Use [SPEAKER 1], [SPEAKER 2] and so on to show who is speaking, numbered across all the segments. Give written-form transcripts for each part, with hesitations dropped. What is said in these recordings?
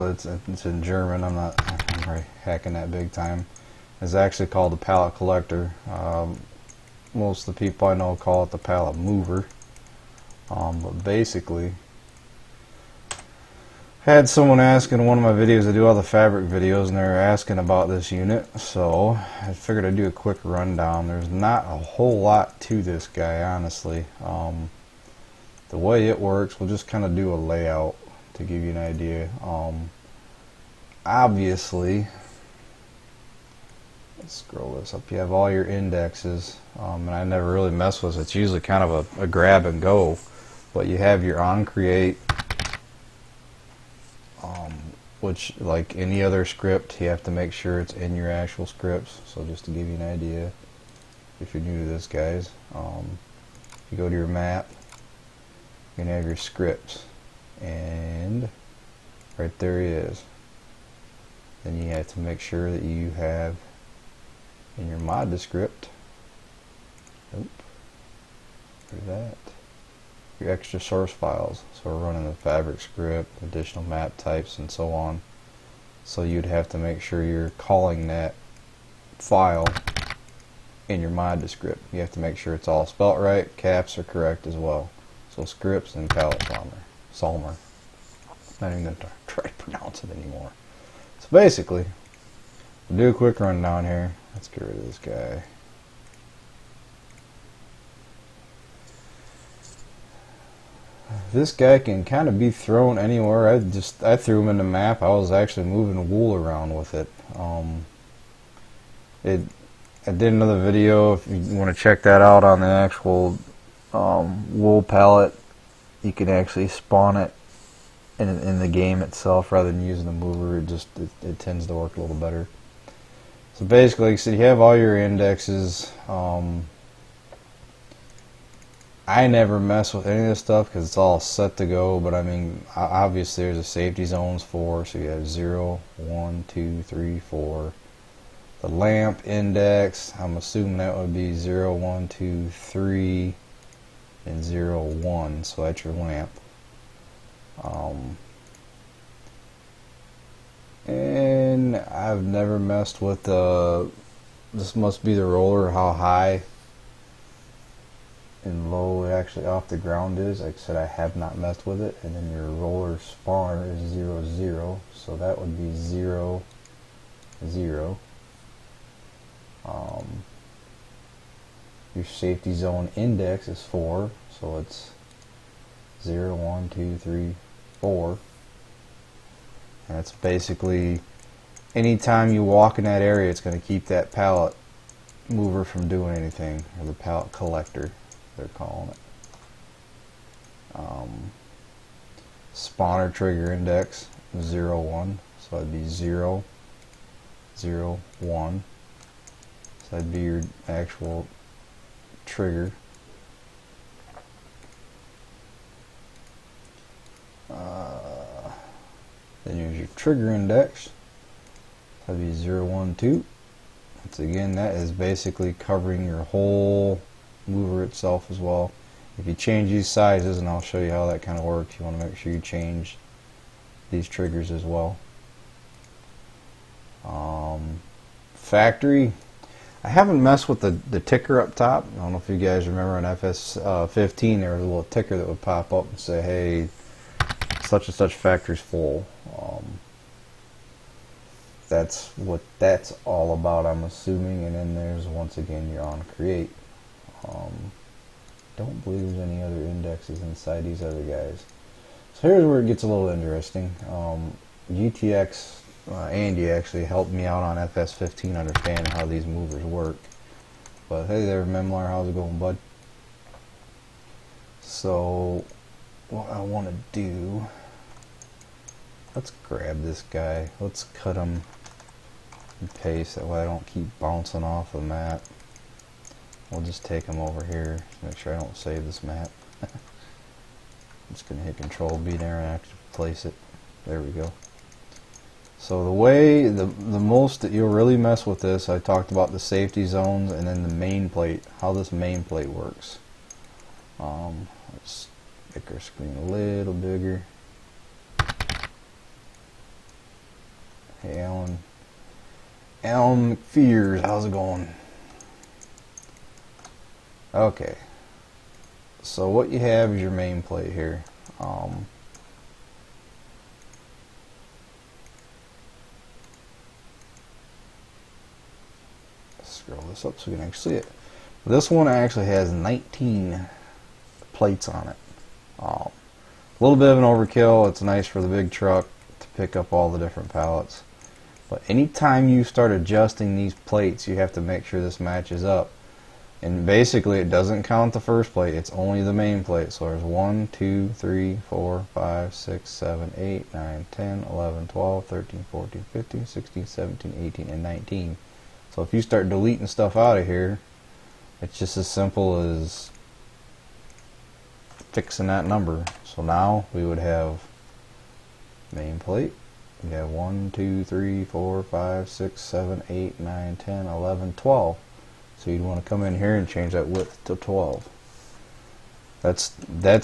[SPEAKER 1] It's in German. I'm really hacking that big time. It's actually called the pallet collector. Most of the people I know call it the pallet mover. But basically, I had someone ask in one of my videos. I do all the fabric videos, and they're asking about this unit. So I figured I'd do a quick rundown. There's not a whole lot to this guy, honestly. The way it works, we'll just kind of do a layout to give you an idea. Obviously, let's scroll this up. You have all your indexes, and I never really mess with it. It's usually kind of a grab and go, but you have your on create, which, like any other script, you have to make sure it's in your actual scripts. So just to give you an idea, if you're new to this, guys, you go to your map, you're gonna have your scripts, and right there he is. Then you have to make sure that you have in your mod script, your extra source files. So we're running the fabric script, additional map types, and so on. So you'd have to make sure you're calling that file in your mod script. You have to make sure it's all spelt right, caps are correct as well. So scripts and PalettenSammler. Not even going to try to pronounce it anymore. So basically, we'll do a quick rundown here. Let's get rid of this guy. This guy can kind of be thrown anywhere. I threw him in the map. I was actually moving wool around with it. I did another video. If you want to check that out on the actual wool pallet, you can actually spawn it in the game itself rather than using the mover. It tends to work a little better. So basically, like I said, you have all your indexes. I never mess with any of this stuff because it's all set to go, but I mean, obviously there's a safety zones for, so you have 0, 1, 2, 3, 4. The lamp index, I'm assuming that would be 0, 1, 2, 3, and 0, 1, so that's your lamp. And I've never messed with this must be the roller, how high and low it actually off the ground is. Like I said, I have not messed with it. And then your roller spawner is 0, 0, so that would be 0, 0. Your safety zone index is 4, so it's 0, 1, 2, 3, 4. And it's basically anytime you walk in that area, it's going to keep that pallet mover from doing anything, or the pallet collector, they're calling it. Spawner trigger index 0, 1, so that'd be 0, 0, 1. So that'd be your actual trigger. Then here's your trigger index. That'd be 0, 1, 2. Once again, that is basically covering your whole mover itself as well. If you change these sizes, and I'll show you how that kind of works, you want to make sure you change these triggers as well. Factory, I haven't messed with the ticker up top. I don't know if you guys remember on FS15 there was a little ticker that would pop up and say, hey, such and such factory's full. That's what that's all about, I'm assuming. And then there's, once again, your on create. Don't believe there's any other indexes inside these other guys. So here's where it gets a little interesting. GTX Andy actually helped me out on FS15 understanding how these movers work. But hey there, Memlar, how's it going, bud? So what I want to do, let's grab this guy, let's cut him and paste, that way I don't keep bouncing off the map. We'll just take him over here, make sure I don't save this map. I'm just going to hit Control B there and actually place it. There we go. So the way, the most that you'll really mess with this, I talked about the safety zones and then the main plate, how this main plate works. Let's make our screen a little bigger. Hey, Alan. Alan McFears, how's it going? Okay. So what you have is your main plate here. Scroll this up so you can actually see it. This one actually has 19 plates on it. A little bit of an overkill. It's nice for the big truck to pick up all the different pallets. But anytime you start adjusting these plates, you have to make sure this matches up. And basically it doesn't count the first plate, it's only the main plate. So there's 1, 2, 3, 4, 5, 6, 7, 8, 9, 10, 11, 12, 13, 14, 15, 16, 17, 18, and 19. So if you start deleting stuff out of here, it's just as simple as fixing that number. So now we would have main plate. We have 1, 2, 3, 4, 5, 6, 7, 8, 9, 10, 11, 12. So you'd want to come in here and change that width to 12. That's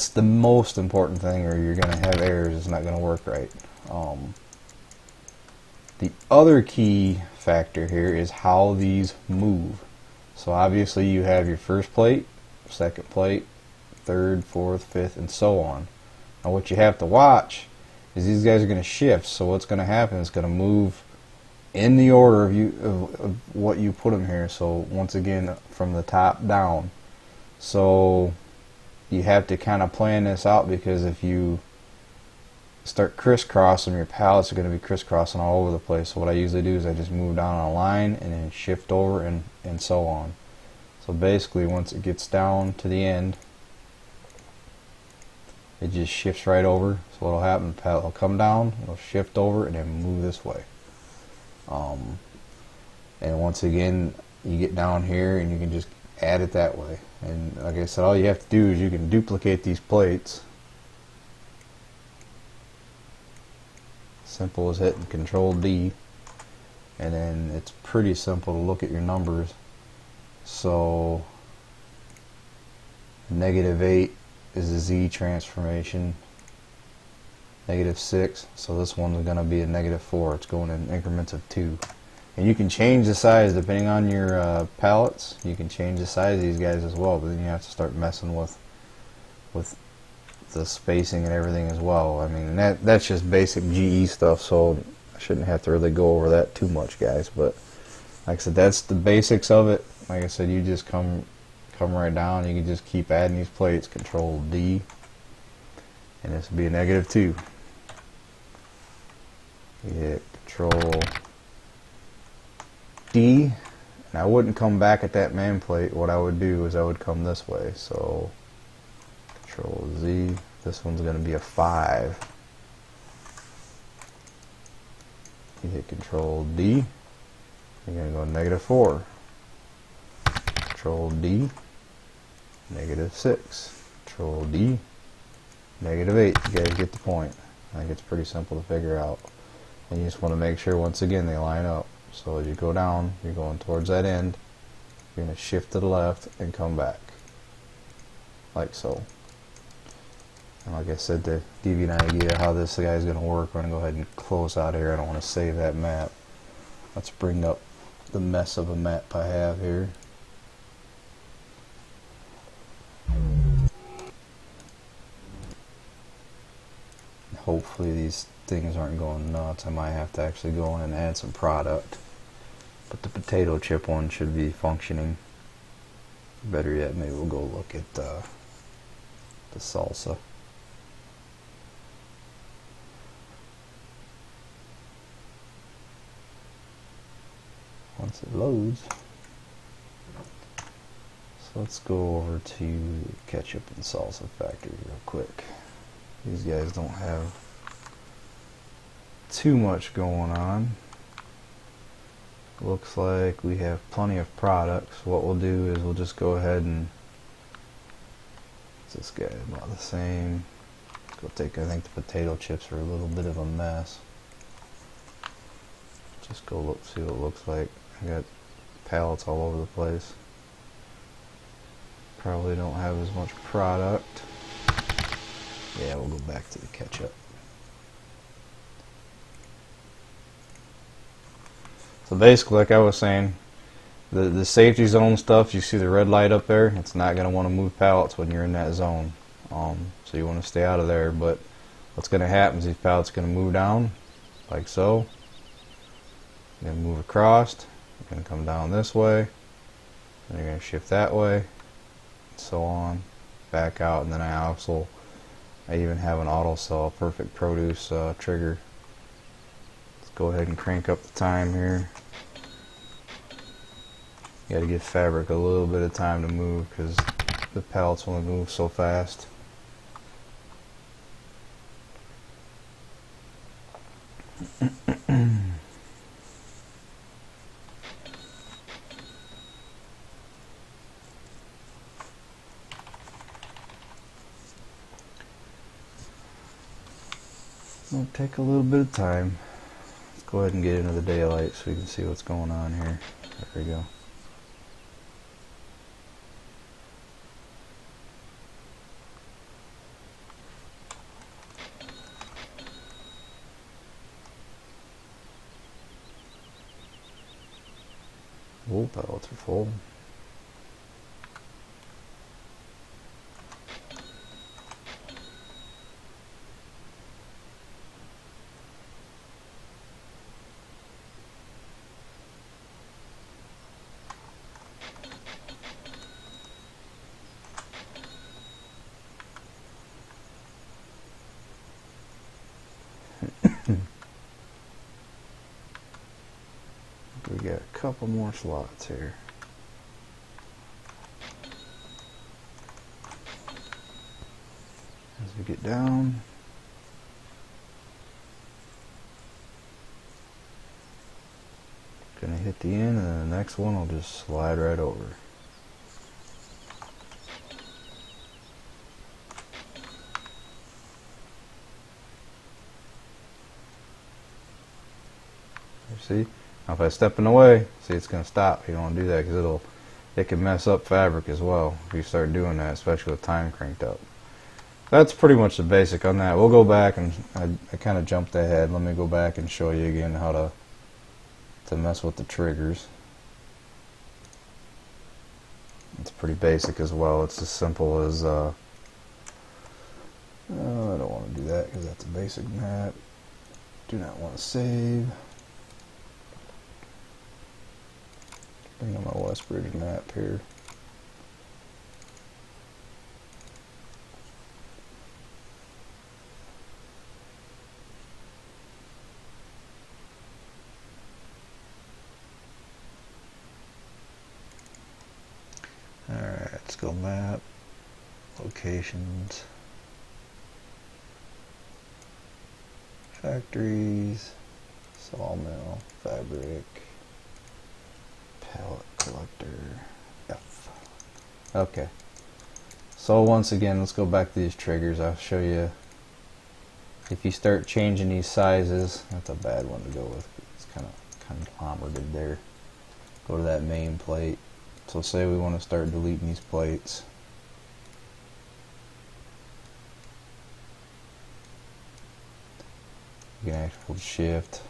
[SPEAKER 1] the most important thing, or you're going to have errors. It's not going to work right. The other key factor here is how these move. So obviously you have your first plate, second plate, third, fourth, fifth, and so on. Now what you have to watch is these guys are going to shift. So what's going to happen is going to move in the order of what you put them here. So once again, from the top down. So you have to kind of plan this out, because if you start crisscrossing, your pallets are going to be crisscrossing all over the place. So what I usually do is I just move down on a line and then shift over and so on. So basically once it gets down to the end, it just shifts right over. So what will happen, the pallet will come down, it'll shift over, and then move this way. And once again, you get down here and you can just add it that way. And like I said, all you have to do is you can duplicate these plates. Simple as hitting Control D, and then it's pretty simple to look at your numbers. So -8 is a Z transformation, -6, so this one's going to be a -4. It's going in increments of 2. And you can change the size depending on your pallets. You can change the size of these guys as well, but then you have to start messing with the spacing and everything as well. I mean, that's just basic GE stuff, so I shouldn't have to really go over that too much, guys. But like I said, that's the basics of it. Like I said, you just come right down. You can just keep adding these plates. Control D, and this will be a -2. You hit Control D, and I wouldn't come back at that main plate. What I would do is I would come this way. So Control Z, this one's going to be a 5. You hit Control D, you're going to go -4. Control D, -6. Control D, -8. You guys get the point. I think it's pretty simple to figure out. And you just want to make sure, once again, they line up. So as you go down, you're going towards that end. You're going to shift to the left and come back, like so. And like I said, to give you an idea how this guy is going to work, we're going to go ahead and close out here. I don't want to save that map. Let's bring up the mess of a map I have here. Hopefully these things aren't going nuts. I might have to actually go in and add some product. But the potato chip one should be functioning. Better yet, maybe we'll go look at the salsa. Once it loads. So let's go over to ketchup and salsa factory real quick. These guys don't have too much going on. Looks like we have plenty of products. What we'll do is we'll just go ahead and, this guy is about the same. Let's go take, I think the potato chips are a little bit of a mess. Just go look, see what it looks like. I got pallets all over the place. Probably don't have as much product. Yeah, we'll go back to the ketchup. So basically, like I was saying, the safety zone stuff, you see the red light up there, it's not going to want to move pallets when you're in that zone. So you want to stay out of there. But what's going to happen is these pallets are going to move down, like so. You're going to move across, you're going to come down this way, and you're going to shift that way, and so on, back out, and then I even have an auto sell perfect produce trigger. Let's go ahead and crank up the time here. You got to give fabric a little bit of time to move because the pallets only move so fast. It'll take a little bit of time. Let's go ahead and get into the daylight so we can see what's going on here. There we go. Oh, pallets are full. We got a couple more slots here. As we get down, gonna hit the end, and then the next one will just slide right over. See? Now if I step in the way, see, it's going to stop. You don't want to do that because it can mess up fabric as well if you start doing that, especially with time cranked up. That's pretty much the basic on that. We'll go back, and I kind of jumped ahead. Let me go back and show you again how to mess with the triggers. It's pretty basic as well. It's as simple as I don't want to do that because that's a basic map. Do not want to save. Bring on my Westbridge map here. Alright, let's go map, locations, factories, sawmill, fabric, pallet collector, F. Okay. So once again, let's go back to these triggers. I'll show you. If you start changing these sizes, that's a bad one to go with. It's kind of conglomerated there. Go to that main plate. So say we want to start deleting these plates. You can actually hold shift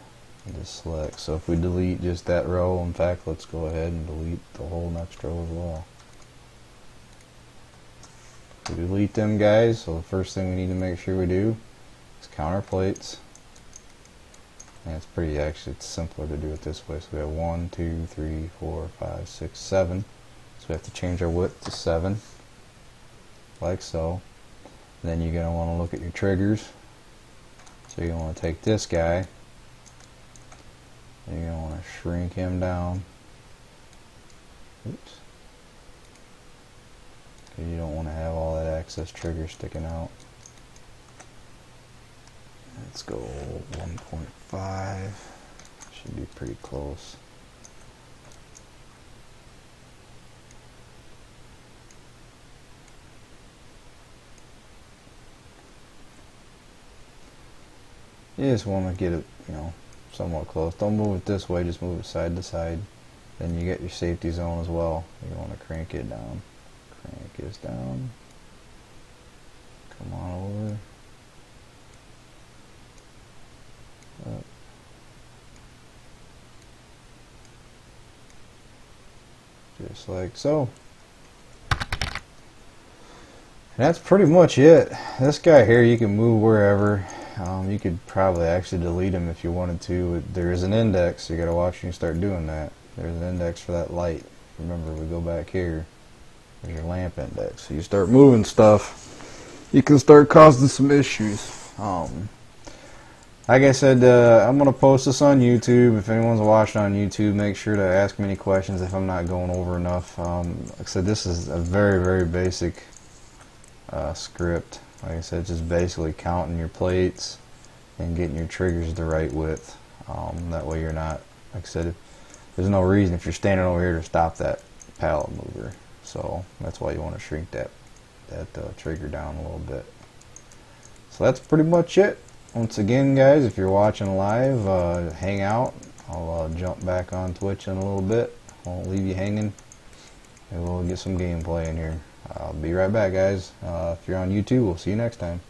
[SPEAKER 1] and just select. So if we delete just that row, in fact, let's go ahead and delete the whole next row as well. We delete them, guys. So the first thing we need to make sure we do is count our plates. And it's it's simpler to do it this way. So we have 1, 2, 3, 4, 5, 6, 7. So we have to change our width to 7, like so. Then you're going to want to look at your triggers. So you're going to want to take this guy, and you're going to want to shrink him down. Oops. Because you don't want to have all that excess trigger sticking out. Let's go 1.5. Should be pretty close. You just want to get it, somewhat close. Don't move it this way, just move it side to side. Then you get your safety zone as well. You want to crank it down. Crank this down. Come on over. Up. just like so. And that's pretty much it. This guy here you can move wherever. You could probably actually delete him if you wanted to. There is an index, so you gotta watch when you start doing that. There's an index for that light. Remember, we go back here. There's your lamp index. So you start moving stuff, you can start causing some issues. Like I said, I'm going to post this on YouTube. If anyone's watching on YouTube, make sure to ask me any questions if I'm not going over enough. Like I said, this is a very, very basic script. Like I said, just basically counting your plates and getting your triggers the right width. That way you're not, like I said, there's no reason if you're standing over here to stop that pallet mover. So that's why you want to shrink that trigger down a little bit. So that's pretty much it. Once again, guys, if you're watching live, hang out. I'll jump back on Twitch in a little bit. Won't leave you hanging. And we'll get some gameplay in here. I'll be right back, guys. If you're on YouTube, we'll see you next time.